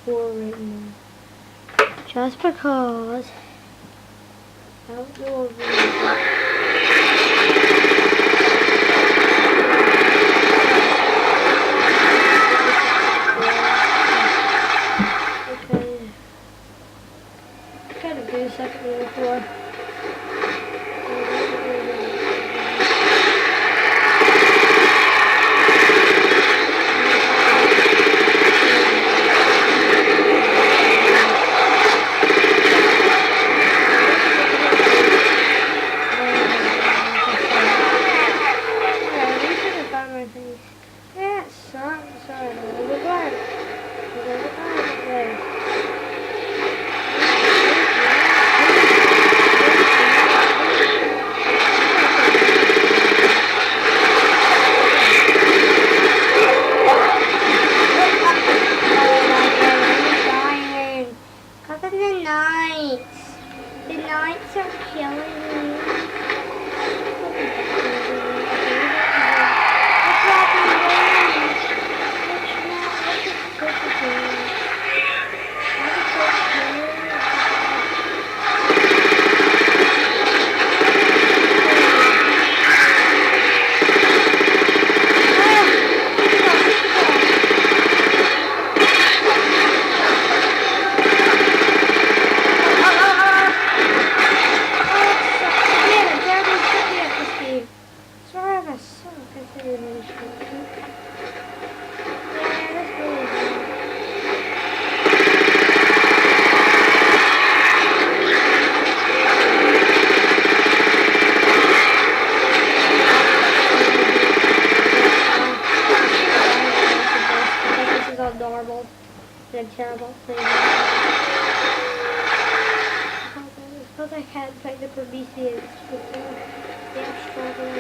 4 right now. Just because outdoor kind of do a second little floor. Normal and terrible thing. Because I can't find the Prometheus before they have struggled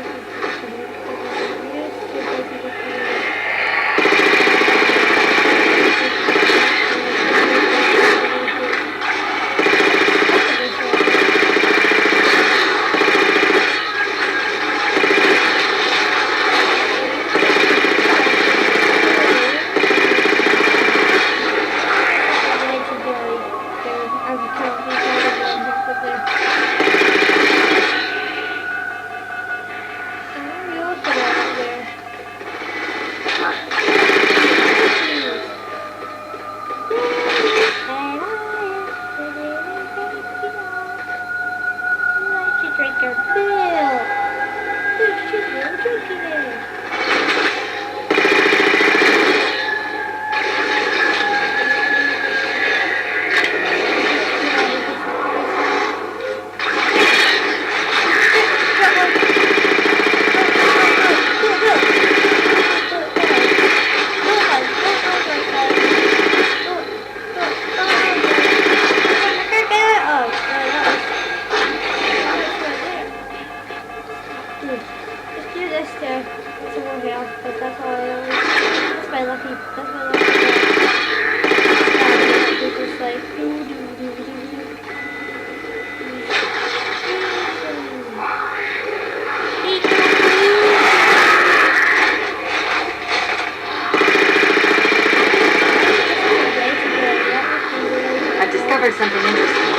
with something interesting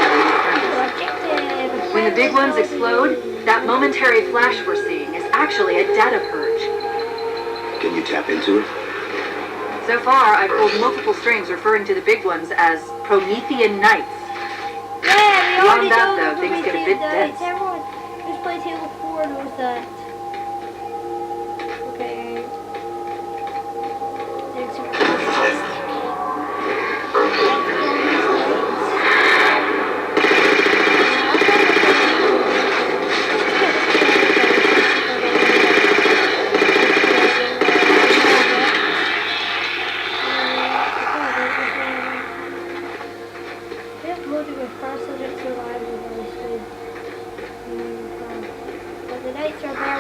when the big ones explode, that momentary flash we're seeing is actually a data purge. Can you tap into it? So far, I've pulled multiple strings referring to the big ones as Promethean Knights. Yeah, beyond that, though, things get a bit dense. Everyone just plays Halo 4 knows that. Okay. But the nights are very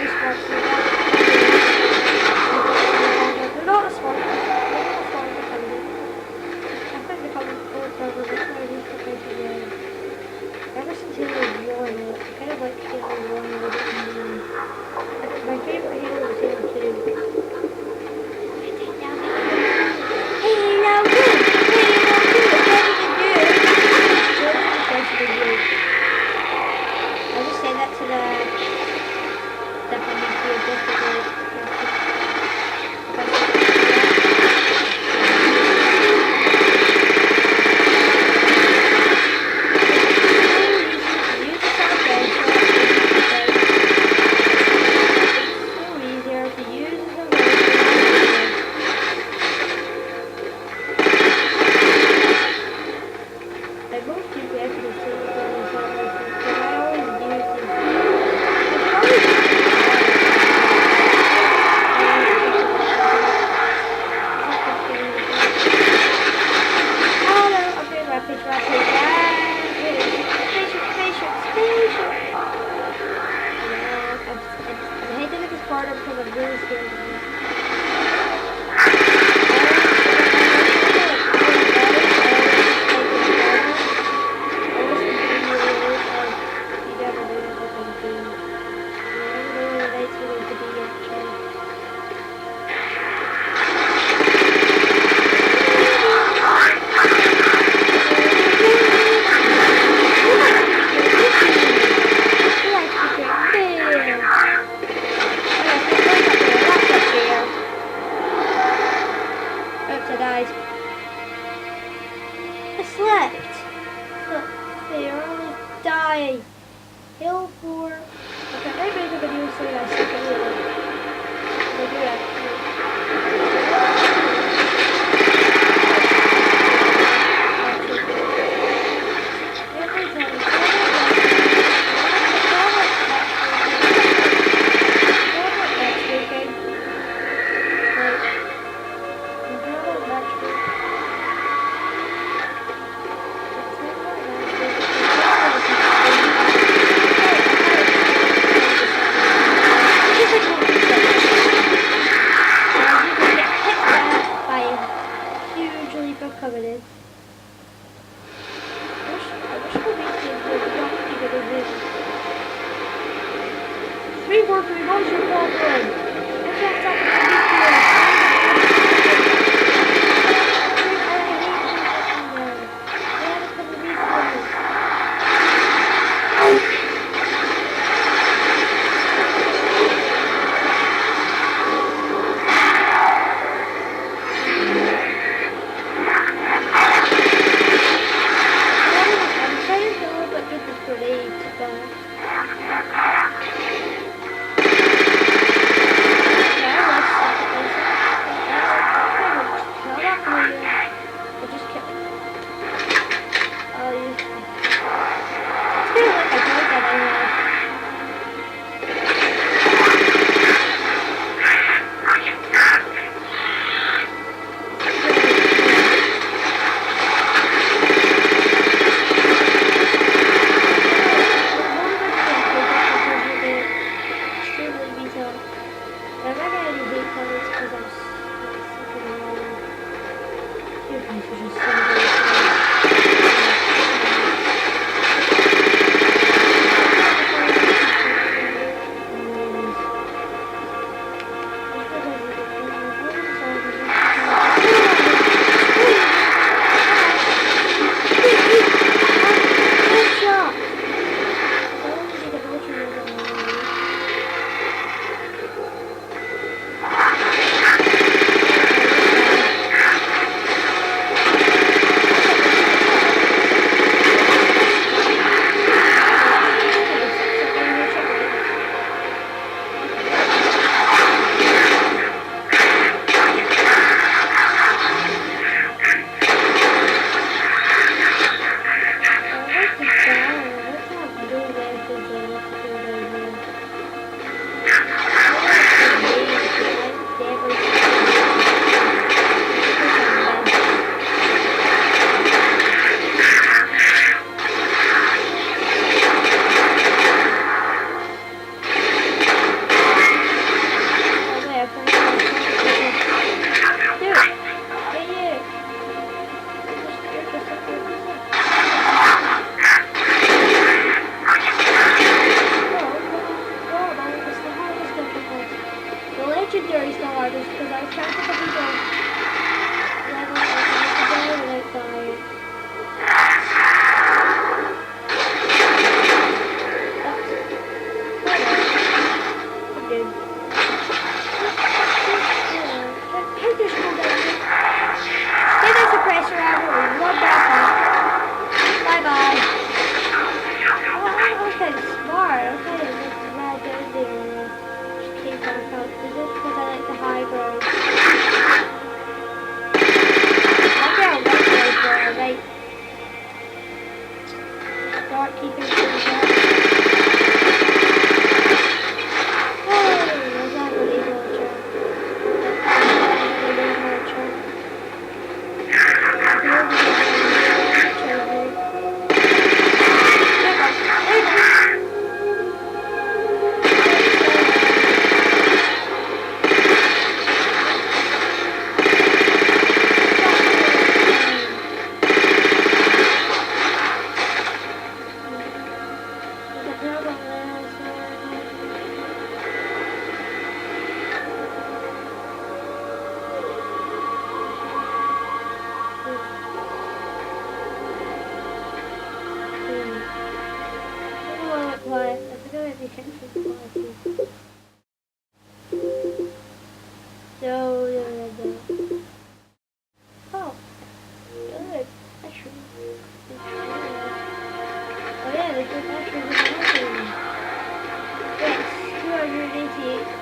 really scared of me. So, oh, good. Actually, oh yeah, there's no batteries in the mountain. Yes, 288. 288.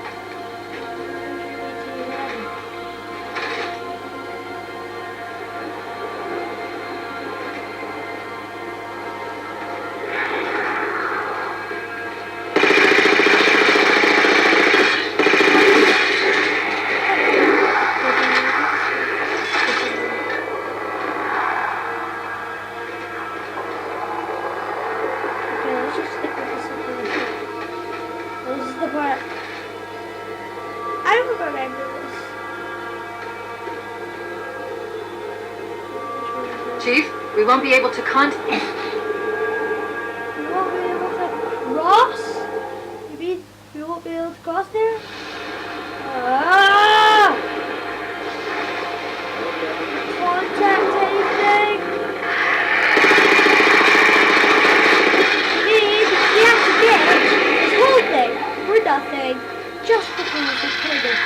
I don't remember this. Chief, we won't be able to contact. You won't be able to cross? You mean we won't be able to cross there? Ah! Contact anything? We have to get this whole thing for nothing. Just because it's triggered.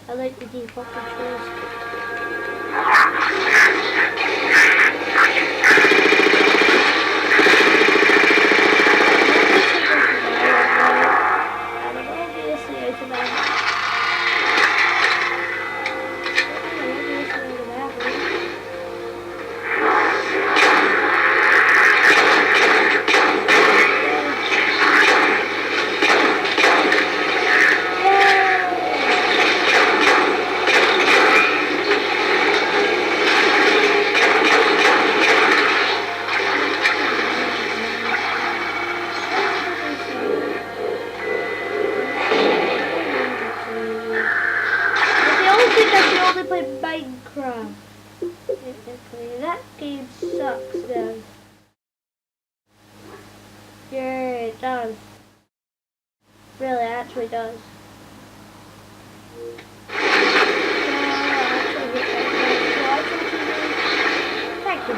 I like the default controls. That game sucks then. Yeah, it does. Really, it actually does. Thank you.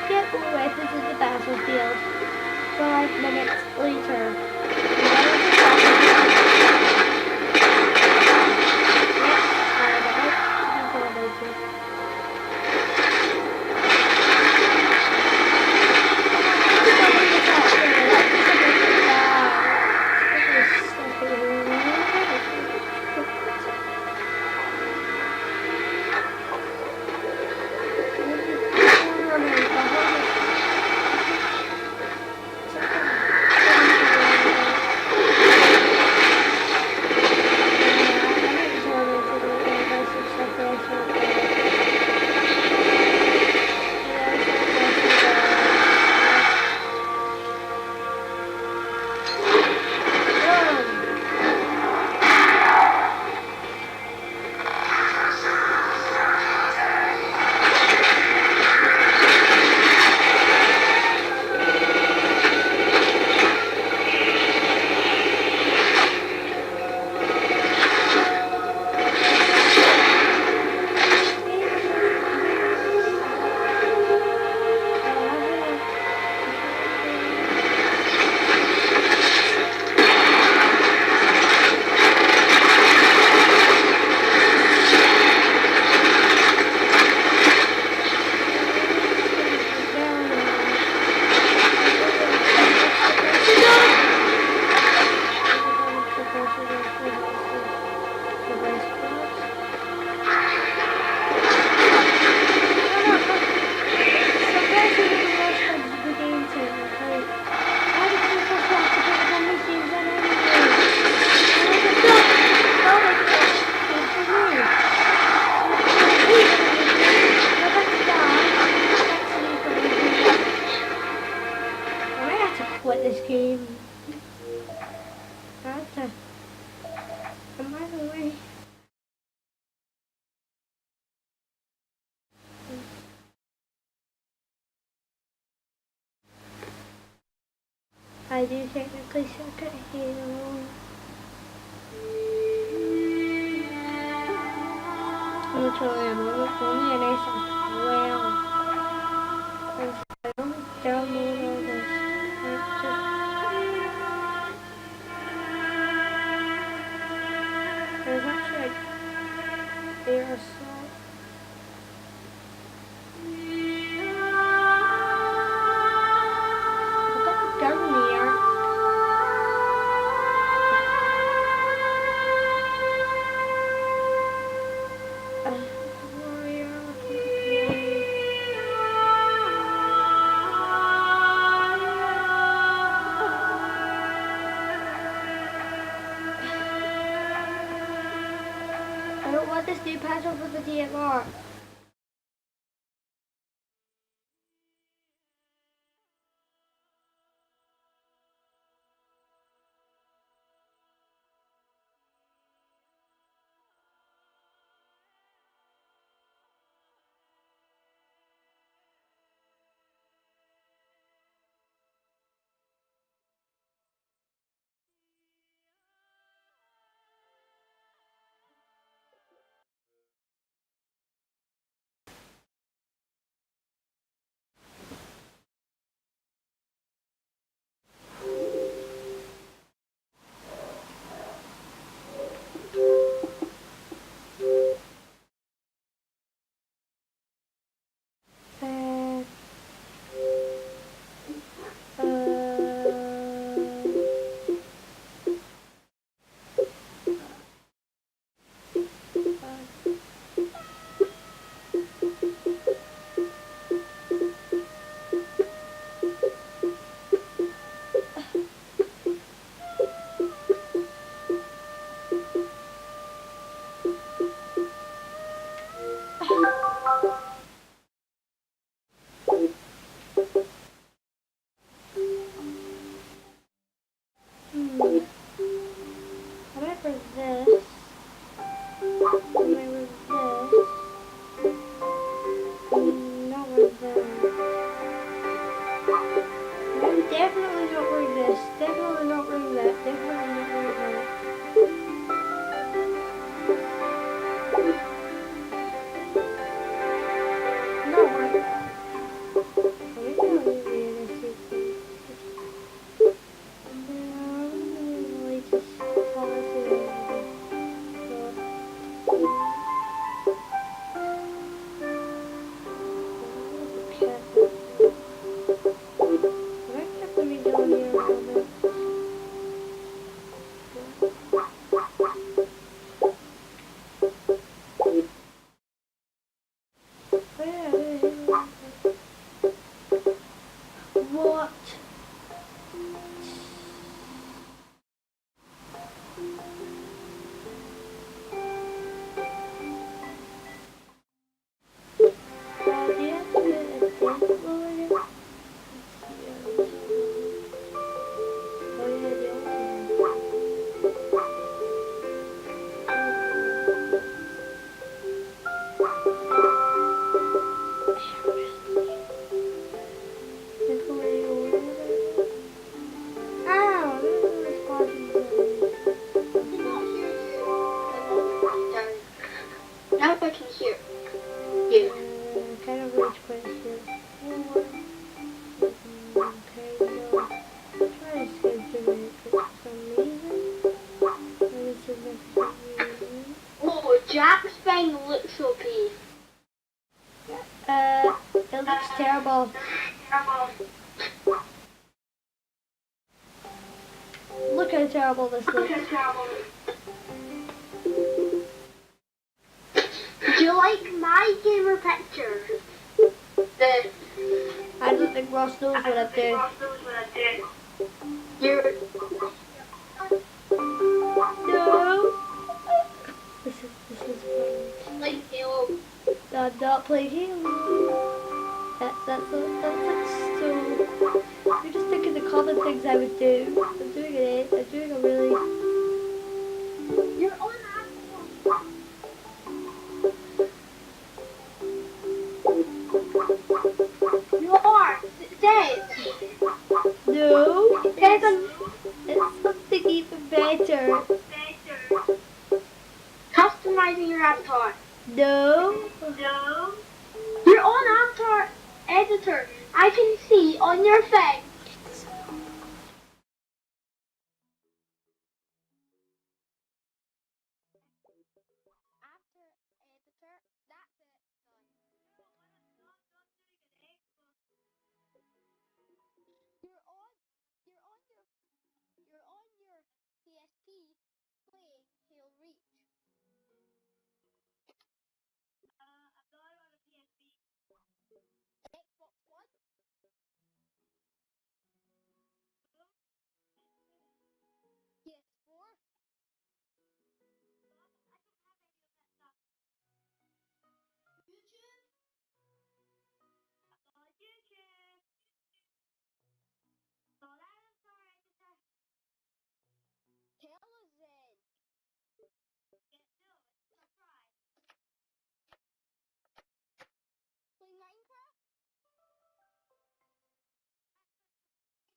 Get more weapons in the battlefield. 5 minutes later. I do technically suck at Halo. Literally, I'm only an ace of 12. And so I only download all this. There's actually like air assault. I got the gun here. I don't want this new patch over the DMR. I might for this. I might with this. Not with that. I'm definitely not wearing this. Definitely not wearing that. Definitely not wearing that. No, I'm not wearing this. What? Now I can hear you. Kind of rage quit here. Okay, no. Try to escape to it for some reason. This is not for some reason. Oh, Jack's buying the literal piece. It looks terrible. Look how terrible this looks. Do you like my gamer picture? I don't think Ross knows what I'm doing. You're... No. This is fun. like Halo. I'm not playing Halo. That's like so. You're just thinking the common things I would do. I'm doing it. I'm doing a really. You're on You are. Say it. No. It's something even better. Customizing your avatar. No. You're on avatar editor. I can see on your thing. After editor, that's it. Done. You're on your PSP playing Halo Reach. Xbox One? PS4? YouTube? YouTube. So that is our editor. Tell us then. Play Minecraft?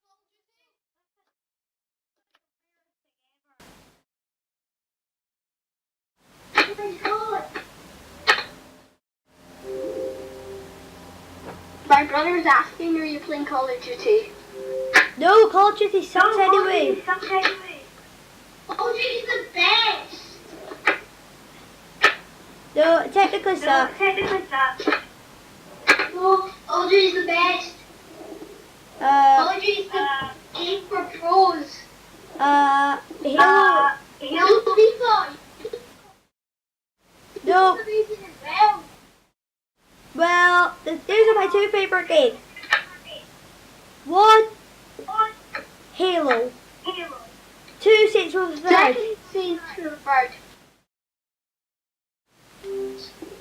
Call of Duty? Oh my god! My brother was asking, are you playing Call of Duty? No, Call of Duty sucks anyway. Call of Duty's the best! No, it technically sucks. No, Call of Duty's the best! Call of Duty's the game for pros! Halo. Halo FIFA! No, Amazing as well! well, these are my two favorite games. One, Halo. Two, Saints Row the Third. Second Saints Row the Third.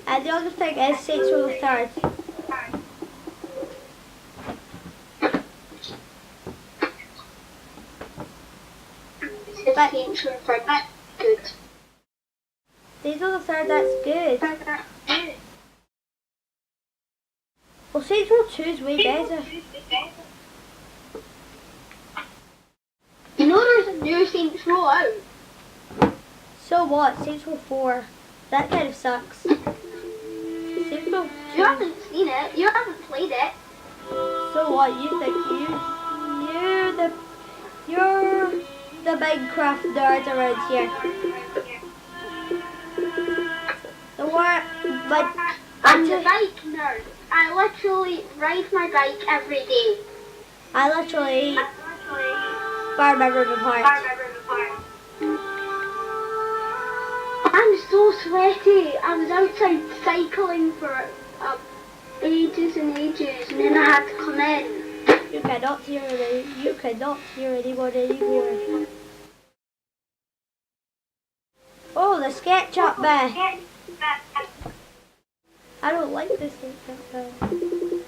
And the other thing is Saints Row the Third. But Saints Row the Third, that's good. Saints Row the Third, that's good. Well, Saints Row 2 is way better. You know there's a new Saints Row out? So what? Saints Row 4. That kind of sucks. Saints Row 2. You haven't seen it, you haven't played it. So what? You think you're the Minecraft nerd around here. The what? But I'm the bike nerd. I literally ride my bike every day. I literally bar my room apart. I'm so sweaty. I was outside cycling for ages and ages, and then I had to come in. You cannot hear anyone anymore. Oh, the SketchUp bit. I don't like this SketchUp bit.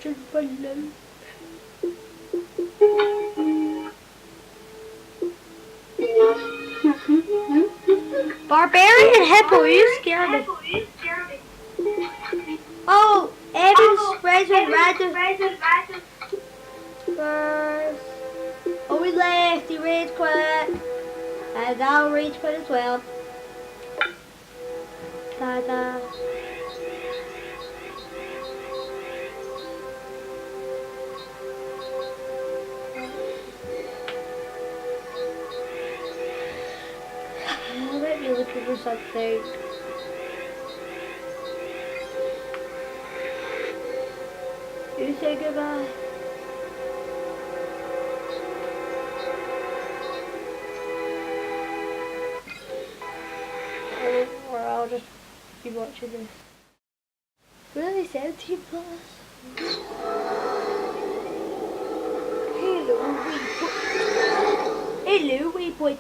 Just fun. Barbarian Hippo, you scare me. Oh, Evan's friends with random first. Oh, we left. He rage quit. And I'll rage quit as well. Ta-da. I might be looking for something. You say goodbye. Or I'll just be watching this. Really, 17 plus? Hello, Waypoint.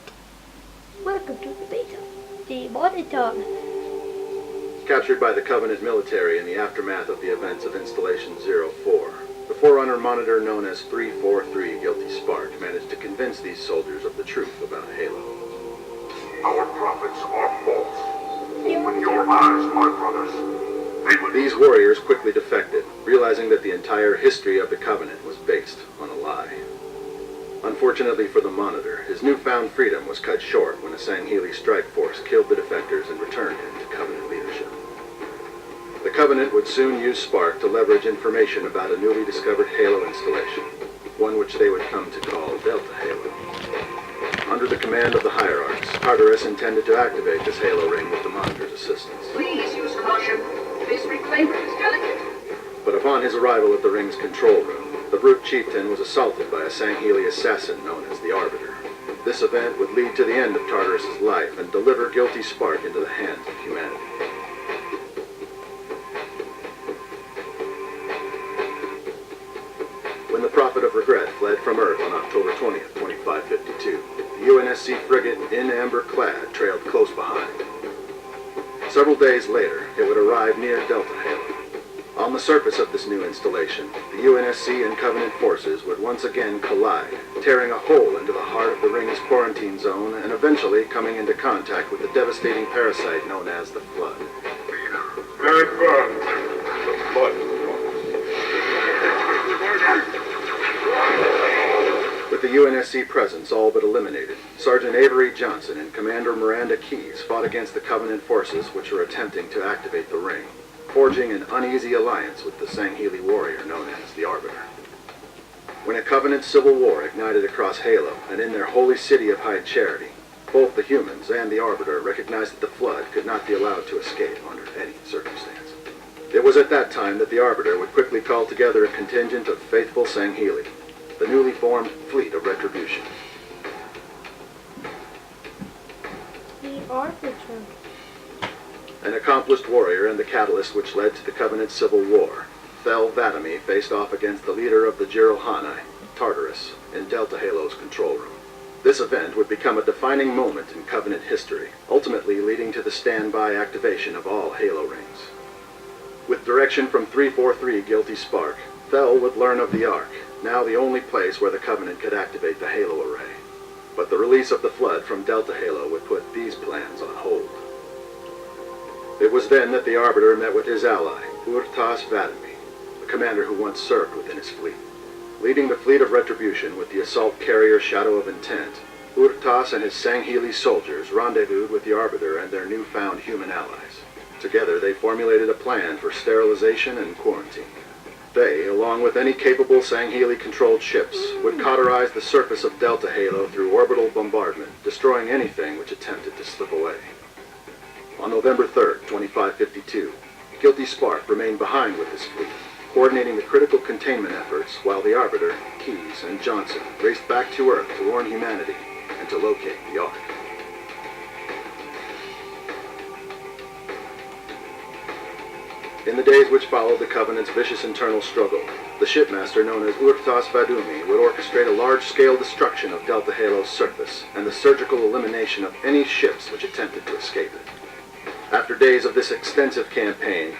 Welcome to the beta. The monitor. Captured by the Covenant military in the aftermath of the events of Installation 04, the Forerunner monitor known as 343 Guilty Spark managed to convince these soldiers of the truth about Halo. Our prophets are false. Open your eyes, my brothers. These warriors quickly defected, realizing that the entire history of the Covenant was based on a lie. Unfortunately for the Monitor, his newfound freedom was cut short when a Sangheili strike force killed the defectors and returned him to Covenant leadership. The Covenant would soon use Spark to leverage information about a newly discovered Halo installation, one which they would come to call Delta Halo. Under the command of the Hierarchs, Tartarus intended to activate this Halo ring with the Monitor's assistance. Please use caution. This reclaimer is delicate. But upon his arrival at the ring's control room, the Brute Chieftain was assaulted by a Sangheili assassin known as the Arbiter. This event would lead to the end of Tartarus' life and deliver Guilty Spark into the hands of humanity. When the Prophet of Regret fled from Earth on October 20th, 2552, the UNSC frigate in amber clad trailed close behind. Several days later, it would arrive near Delta Halo. On the surface of this new installation, the UNSC and Covenant forces would once again collide, tearing a hole into the heart of the ring's quarantine zone and eventually coming into contact with the devastating parasite known as the Flood. Stand firm. The Flood. With the UNSC presence all but eliminated, Sergeant Avery Johnson and Commander Miranda Keyes fought against the Covenant forces which were attempting to activate the ring, forging an uneasy alliance with the Sangheili warrior known as the Arbiter. When a Covenant civil war ignited across Halo and in their holy city of High Charity, both the humans and the Arbiter recognized that the Flood could not be allowed to escape under any circumstance. It was at that time that the Arbiter would quickly call together a contingent of faithful Sangheili, the newly formed Fleet of Retribution. The Arbiter. An accomplished warrior and the catalyst which led to the Covenant civil war, Thel 'Vadamee faced off against the leader of the Jiralhanae, Tartarus, in Delta Halo's control room. This event would become a defining moment in Covenant history, ultimately leading to the standby activation of all Halo rings. With direction from 343 Guilty Spark, Thel would learn of the Ark, now the only place where the Covenant could activate the Halo array. But the release of the Flood from Delta Halo would put these plans on hold. It was then that the Arbiter met with his ally, Urtas 'Vadamee, a commander who once served within his fleet. Leading the Fleet of Retribution with the assault carrier Shadow of Intent, Urtas and his Sangheili soldiers rendezvoused with the Arbiter and their newfound human allies. Together they formulated a plan for sterilization and quarantine. They, along with any capable Sangheili-controlled ships, would cauterize the surface of Delta Halo through orbital bombardment, destroying anything which attempted to slip away. On November 3rd, 2552, Guilty Spark remained behind with his fleet, coordinating the critical containment efforts while the Arbiter, Keyes, and Johnson raced back to Earth to warn humanity and to locate the Ark. In the days which followed the Covenant's vicious internal struggle, the shipmaster known as Urtas 'Vadamee would orchestrate a large-scale destruction of Delta Halo's surface and the surgical elimination of any ships which attempted to escape it. After days of this extensive campaign,